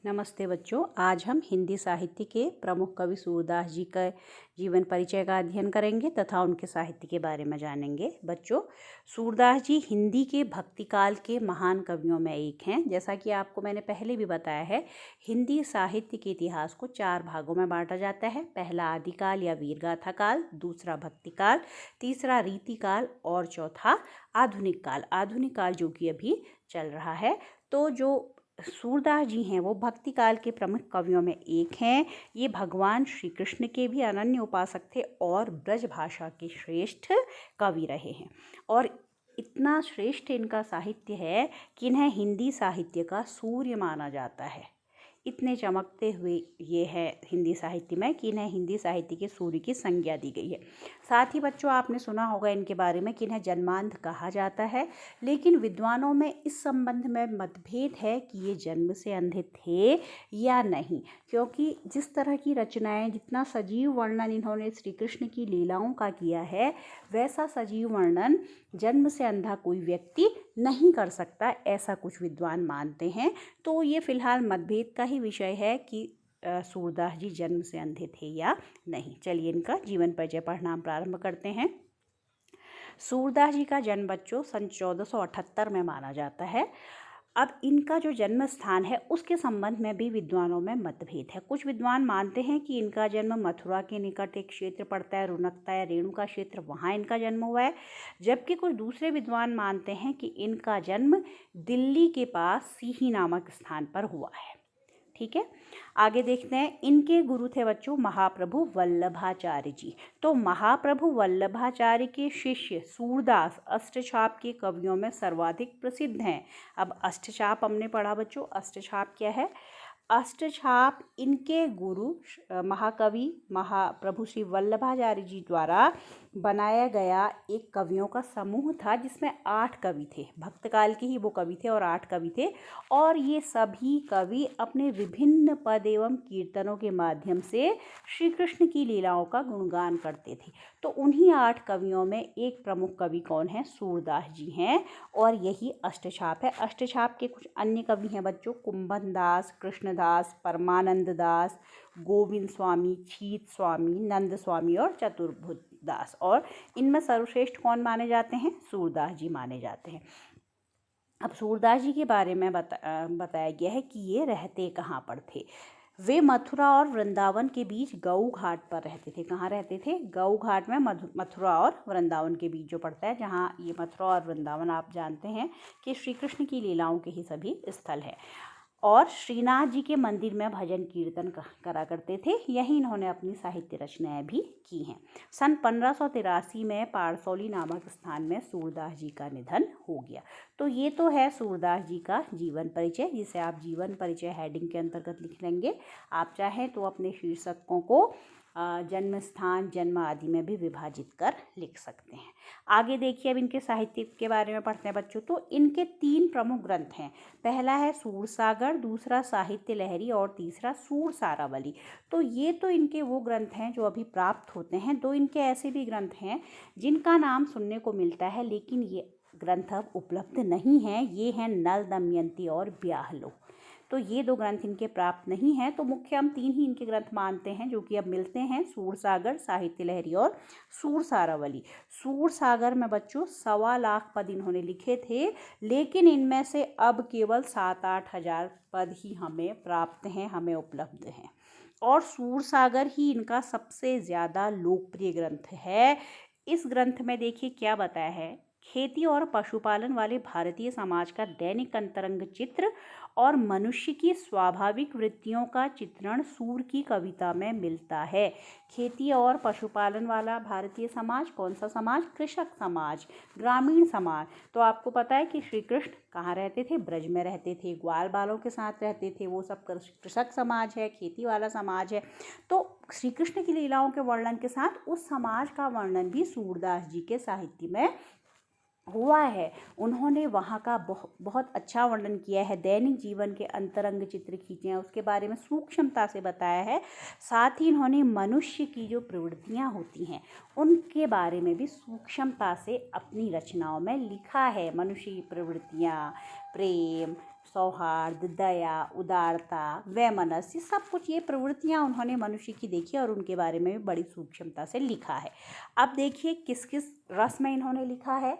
नमस्ते बच्चों। आज हम हिंदी साहित्य के प्रमुख कवि सूरदास जी का जीवन परिचय का अध्ययन करेंगे तथा उनके साहित्य के बारे में जानेंगे। बच्चों, सूरदास जी हिंदी के भक्तिकाल के महान कवियों में एक हैं। जैसा कि आपको मैंने पहले भी बताया है, हिंदी साहित्य के इतिहास को 4 भागों में बांटा जाता है। पहला आदिकाल या वीरगाथा काल, दूसरा भक्तिकाल, तीसरा रीतिकाल और चौथा आधुनिक काल। आधुनिक काल जो कि अभी चल रहा है। तो जो सूरदास जी हैं वो भक्ति काल के प्रमुख कवियों में एक हैं। ये भगवान श्री कृष्ण के भी अनन्य उपासक थे और ब्रज भाषा के श्रेष्ठ कवि रहे हैं। और इतना श्रेष्ठ इनका साहित्य है कि इन्हें हिंदी साहित्य का सूर्य माना जाता है। इतने चमकते हुए ये है हिंदी साहित्य में कि इन्हें हिंदी साहित्य के सूर्य की संज्ञा दी गई है। साथ ही बच्चों, आपने सुना होगा इनके बारे में कि इन्हें जन्मांध कहा जाता है, लेकिन विद्वानों में इस संबंध में मतभेद है कि ये जन्म से अंधे थे या नहीं, क्योंकि जिस तरह की रचनाएं, जितना सजीव वर्णन इन्होंने श्री कृष्ण की लीलाओं का किया है, वैसा सजीव वर्णन जन्म से अंधा कोई व्यक्ति नहीं कर सकता, ऐसा कुछ विद्वान मानते हैं। तो ये फिलहाल मतभेद का ही विषय है कि सूरदास जी जन्म से अंधे थे या नहीं। चलिए इनका जीवन परिचय पढ़ना हम प्रारंभ करते हैं। सूरदास जी का जन्म बच्चों सन 1478 में माना जाता है। अब इनका जो जन्म स्थान है उसके संबंध में भी विद्वानों में मतभेद है। कुछ विद्वान मानते हैं कि इनका जन्म मथुरा के निकट एक क्षेत्र पड़ता है, रुनकता या रेणुका क्षेत्र, वहाँ इनका जन्म हुआ है। जबकि कुछ दूसरे विद्वान मानते हैं कि इनका जन्म दिल्ली के पास सीही नामक स्थान पर हुआ है। ठीक है, आगे देखते हैं। इनके गुरु थे बच्चों महाप्रभु वल्लभाचार्य जी। तो महाप्रभु वल्लभाचार्य के शिष्य सूरदास अष्टछाप के कवियों में सर्वाधिक प्रसिद्ध हैं। अब अष्टछाप हमने पढ़ा बच्चों, अष्टछाप क्या है? अष्टछाप इनके गुरु महाकवि महाप्रभु श्री वल्लभाचार्य जी द्वारा बनाया गया एक कवियों का समूह था, जिसमें 8 कवि थे। भक्तकाल के ही वो कवि थे और 8 कवि थे। और ये सभी कवि अपने विभिन्न पद एवं कीर्तनों के माध्यम से श्री कृष्ण की लीलाओं का गुणगान करते थे। तो उन्हीं 8 कवियों में एक प्रमुख कवि कौन है? सूरदास जी हैं, और यही अष्टछाप है। अष्टछाप के कुछ अन्य कवि हैं बच्चों, कुंभन दास, कृष्णदास, परमानंद दास, गोविंद स्वामी, छीत स्वामी, नंद स्वामी और चतुर्भुज दास। और इनमें सर्वश्रेष्ठ कौन माने जाते हैं? सूरदास जी माने जाते हैं। अब सूरदास जी के बारे में बताया गया है कि ये रहते कहाँ पर थे। वे मथुरा और वृंदावन के बीच गऊ घाट पर रहते थे। कहाँ रहते थे? गऊ घाट में, मथुरा और वृंदावन के बीच जो पड़ता है, जहाँ ये मथुरा और वृंदावन आप जानते हैं कि श्री कृष्ण की लीलाओं के ही सभी स्थल है। और श्रीनाथ जी के मंदिर में भजन कीर्तन करा करते थे। यही इन्होंने अपनी साहित्य रचनाएं भी की हैं। सन 1583 में पारसौली नामक स्थान में सूरदास जी का निधन हो गया। तो ये तो है सूरदास जी का जीवन परिचय, जिसे आप जीवन परिचय हेडिंग के अंतर्गत लिख लेंगे। आप चाहें तो अपने शीर्षकों को जन्म स्थान, जन्म आदि में भी विभाजित कर लिख सकते हैं। आगे देखिए, अब इनके साहित्य के बारे में पढ़ते हैं बच्चों। तो इनके 3 प्रमुख ग्रंथ हैं। पहला है सूरसागर, दूसरा साहित्य लहरी और तीसरा सूरसारावली। तो ये तो इनके वो ग्रंथ हैं जो अभी प्राप्त होते हैं। 2 इनके ऐसे भी ग्रंथ हैं जिनका नाम सुनने को मिलता है, लेकिन ये ग्रंथ अब उपलब्ध नहीं हैं। ये हैं नल दमयंती और ब्याहलो। तो ये 2 ग्रंथ इनके प्राप्त नहीं हैं। तो मुख्य हम 3 ही इनके ग्रंथ मानते हैं जो कि अब मिलते हैं, सूरसागर, साहित्य लहरी और सूरसारावली। सूरसागर में बच्चों 1.25 लाख पद इन्होंने लिखे थे, लेकिन इनमें से अब केवल 7-8 हज़ार पद ही हमें प्राप्त हैं, हमें उपलब्ध हैं। और सूरसागर ही इनका सबसे ज़्यादा लोकप्रिय ग्रंथ है। इस ग्रंथ में देखिए क्या बताया है। खेती और पशुपालन वाले भारतीय समाज का दैनिक अंतरंग चित्र और मनुष्य की स्वाभाविक वृत्तियों का चित्रण सूर की कविता में मिलता है। खेती और पशुपालन वाला भारतीय समाज कौन सा समाज? कृषक समाज, ग्रामीण समाज। तो आपको पता है कि श्री कृष्ण कहाँ रहते थे? ब्रज में रहते थे, ग्वाल बालों के साथ रहते थे। वो सब कृषक समाज है, खेती वाला समाज है। तो श्री कृष्ण की लीलाओं के वर्णन के साथ उस समाज का वर्णन भी सूरदास जी के साहित्य में हुआ है। उन्होंने वहाँ का बहुत अच्छा वर्णन किया है। दैनिक जीवन के अंतरंग चित्र खींचे हैं, उसके बारे में सूक्ष्मता से बताया है। साथ ही इन्होंने मनुष्य की जो प्रवृत्तियाँ होती हैं उनके बारे में भी सूक्ष्मता से अपनी रचनाओं में लिखा है। मनुष्य की प्रवृत्तियाँ, प्रेम, सौहार्द, दया, उदारता, वैमनस्य, सब कुछ ये प्रवृत्तियाँ उन्होंने मनुष्य की देखी और उनके बारे में भी बड़ी सूक्ष्मता से लिखा है। अब देखिए किस किस रस में इन्होंने लिखा है,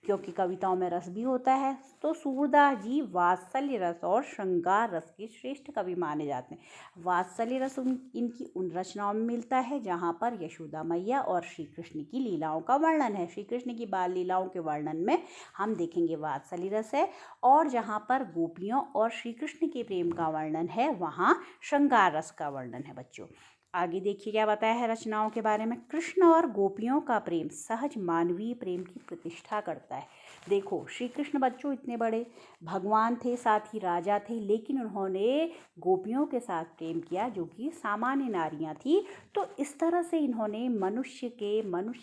क्योंकि कविताओं में रस भी होता है। तो सूरदास जी वात्सल्य रस और श्रृंगार रस के श्रेष्ठ कवि माने जाते हैं। वात्सल्य रस इनकी उन रचनाओं में मिलता है जहाँ पर यशोदा मैया और श्री कृष्ण की लीलाओं का वर्णन है। श्री कृष्ण की बाल लीलाओं के वर्णन में हम देखेंगे वात्सल्य रस है, और जहाँ पर गोपियों और श्री कृष्ण के प्रेम का वर्णन है वहाँ श्रृंगार रस का वर्णन है बच्चों। आगे देखिए क्या बताया है रचनाओं के बारे में। कृष्ण और गोपियों का प्रेम सहज मानवीय प्रेम की प्रतिष्ठा करता है। देखो श्री कृष्ण बच्चों इतने बड़े भगवान थे, साथ ही राजा थे, लेकिन उन्होंने गोपियों के साथ प्रेम किया जो कि सामान्य नारियां थी। तो इस तरह से इन्होंने मनुष्य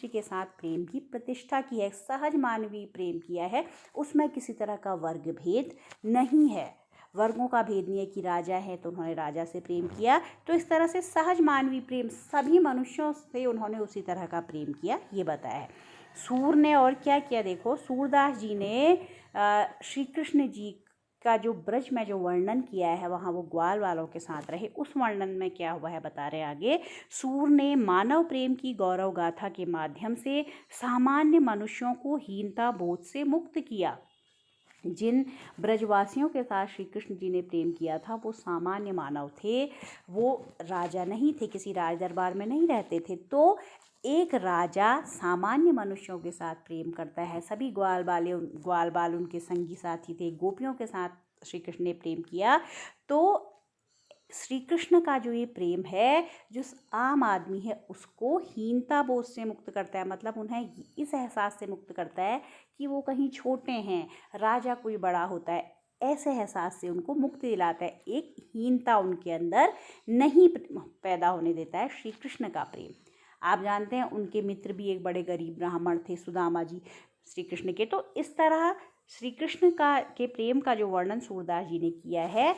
के साथ प्रेम की प्रतिष्ठा की है, सहज मानवीय प्रेम किया है। उसमें किसी तरह का वर्ग भेद नहीं है, वर्गों का भेद नहीं है कि राजा है तो उन्होंने राजा से प्रेम किया। तो इस तरह से सहज मानवीय प्रेम, सभी मनुष्यों से उन्होंने उसी तरह का प्रेम किया, ये बताया है। सूर ने और क्या किया, देखो सूरदास जी ने श्री कृष्ण जी का जो ब्रज में जो वर्णन किया है, वहाँ वो ग्वाल वालों के साथ रहे, उस वर्णन में क्या हुआ है बता रहे आगे। सूर ने मानव प्रेम की गौरव गाथा के माध्यम से सामान्य मनुष्यों को हीनता बोध से मुक्त किया। जिन ब्रजवासियों के साथ श्री कृष्ण जी ने प्रेम किया था वो सामान्य मानव थे, वो राजा नहीं थे, किसी राज दरबार में नहीं रहते थे। तो एक राजा सामान्य मनुष्यों के साथ प्रेम करता है। सभी ग्वाल बाल उनके संगी साथी थे, गोपियों के साथ श्री कृष्ण ने प्रेम किया। तो श्री कृष्ण का जो ये प्रेम है, जो आम आदमी है उसको हीनता बोध से मुक्त करता है, मतलब उन्हें इस एहसास से मुक्त करता है कि वो कहीं छोटे हैं, राजा कोई बड़ा होता है, ऐसे एहसास से उनको मुक्ति दिलाता है। एक हीनता उनके अंदर नहीं पैदा होने देता है श्री कृष्ण का प्रेम। आप जानते हैं उनके मित्र भी एक बड़े गरीब ब्राह्मण थे, सुदामा जी श्री कृष्ण के। तो इस तरह श्री कृष्ण के प्रेम का जो वर्णन सूरदास जी ने किया है,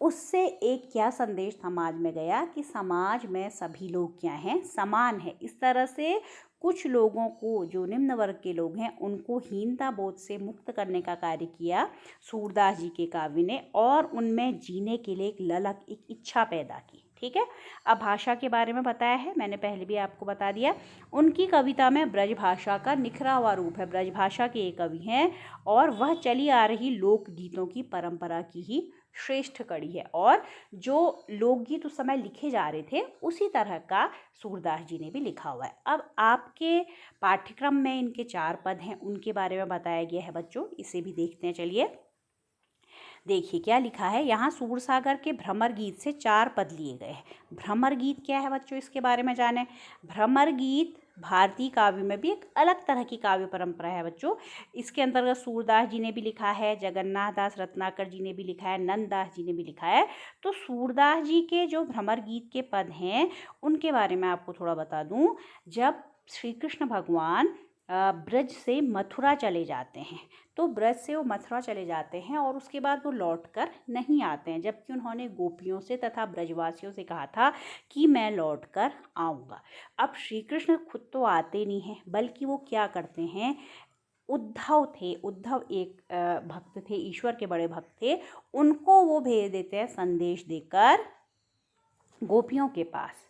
उससे एक क्या संदेश समाज में गया कि समाज में सभी लोग क्या हैं, समान है। इस तरह से कुछ लोगों को, जो निम्न वर्ग के लोग हैं, उनको हीनता बोध से मुक्त करने का कार्य किया सूरदास जी के काव्य ने, और उनमें जीने के लिए एक ललक, एक इच्छा पैदा की। ठीक है, अब भाषा के बारे में बताया है, मैंने पहले भी आपको बता दिया। उनकी कविता में ब्रज भाषा का निखरा हुआ रूप है। ब्रज भाषा के एक कवि हैं और वह चली आ रही लोकगीतों की परंपरा की ही श्रेष्ठ कड़ी है। और जो लोकगीत उस समय लिखे जा रहे थे उसी तरह का सूरदास जी ने भी लिखा हुआ है। अब आपके पाठ्यक्रम में इनके 4 पद हैं, उनके बारे में बताया गया है बच्चों, इसे भी देखते हैं। चलिए देखिए क्या लिखा है यहाँ। सूरसागर के भ्रमर गीत से 4 पद लिए गए हैं। भ्रमर गीत क्या है बच्चों, इसके बारे में जाने। भ्रमर गीत भारतीय काव्य में भी एक अलग तरह की काव्य परंपरा है बच्चों। इसके अंतर्गत सूरदास जी ने भी लिखा है, जगन्नाथ दास रत्नाकर जी ने भी लिखा है, नंददास जी ने भी लिखा है। तो सूरदास जी के जो भ्रमर गीत के पद हैं उनके बारे में आपको थोड़ा बता दूं। जब श्री कृष्ण भगवान ब्रज से मथुरा चले जाते हैं, तो ब्रज से वो मथुरा चले जाते हैं और उसके बाद वो लौटकर नहीं आते हैं, जबकि उन्होंने गोपियों से तथा ब्रजवासियों से कहा था कि मैं लौटकर आऊँगा। अब श्री कृष्ण खुद तो आते नहीं हैं, बल्कि वो क्या करते हैं, उद्धव एक भक्त थे, ईश्वर के बड़े भक्त थे, उनको वो भेज देते हैं संदेश देकर गोपियों के पास।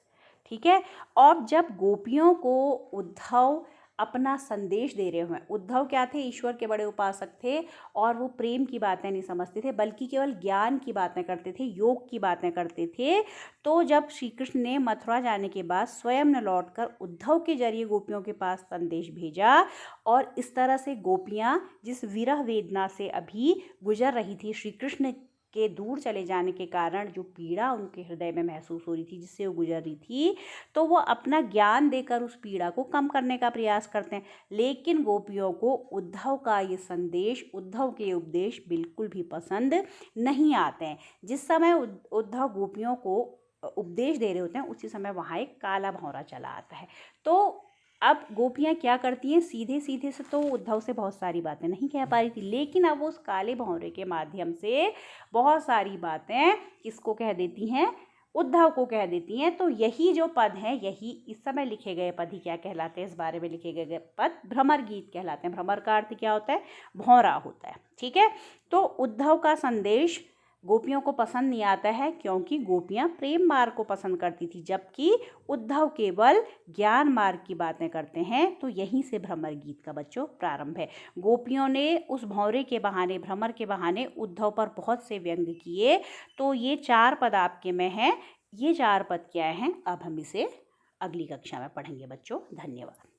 ठीक है, और जब गोपियों को उद्धव अपना संदेश दे रहे हुए, उद्धव क्या थे, ईश्वर के बड़े उपासक थे, और वो प्रेम की बातें नहीं समझते थे, बल्कि केवल ज्ञान की बातें करते थे, योग की बातें करते थे। तो जब श्री कृष्ण ने मथुरा जाने के बाद स्वयं ने लौटकर उद्धव के जरिए गोपियों के पास संदेश भेजा, और इस तरह से गोपियाँ जिस विरह वेदना से अभी गुजर रही थी, श्री कृष्ण के दूर चले जाने के कारण जो पीड़ा उनके हृदय में महसूस हो रही थी, जिससे वो गुजर रही थी, तो वो अपना ज्ञान देकर उस पीड़ा को कम करने का प्रयास करते हैं। लेकिन गोपियों को उद्धव का ये संदेश, उद्धव के उपदेश बिल्कुल भी पसंद नहीं आते हैं। जिस समय उद्धव गोपियों को उपदेश दे रहे होते हैं, उसी समय वहाँ एक काला भौरा चला आता है। तो अब गोपियाँ क्या करती हैं, सीधे सीधे से तो उद्धव से बहुत सारी बातें नहीं कह पा रही थी, लेकिन अब उस काले भौरे के माध्यम से बहुत सारी बातें किसको कह देती हैं, उद्धव को कह देती हैं। तो यही जो पद हैं, यही इस समय लिखे गए पद ही क्या कहलाते हैं, इस बारे में लिखे गए पद भ्रमर गीत कहलाते हैं। भ्रमर का अर्थ क्या होता है, भौंरा होता है। ठीक है, तो उद्धव का संदेश गोपियों को पसंद नहीं आता है, क्योंकि गोपियाँ प्रेम मार्ग को पसंद करती थी, जबकि उद्धव केवल ज्ञान मार्ग की बातें करते हैं। तो यहीं से भ्रमर गीत का बच्चों प्रारंभ है। गोपियों ने उस भौरे के बहाने, भ्रमर के बहाने उद्धव पर बहुत से व्यंग किए। तो ये 4 पद आपके में हैं। ये 4 पद क्या हैं, अब हम इसे अगली कक्षा में पढ़ेंगे बच्चों। धन्यवाद।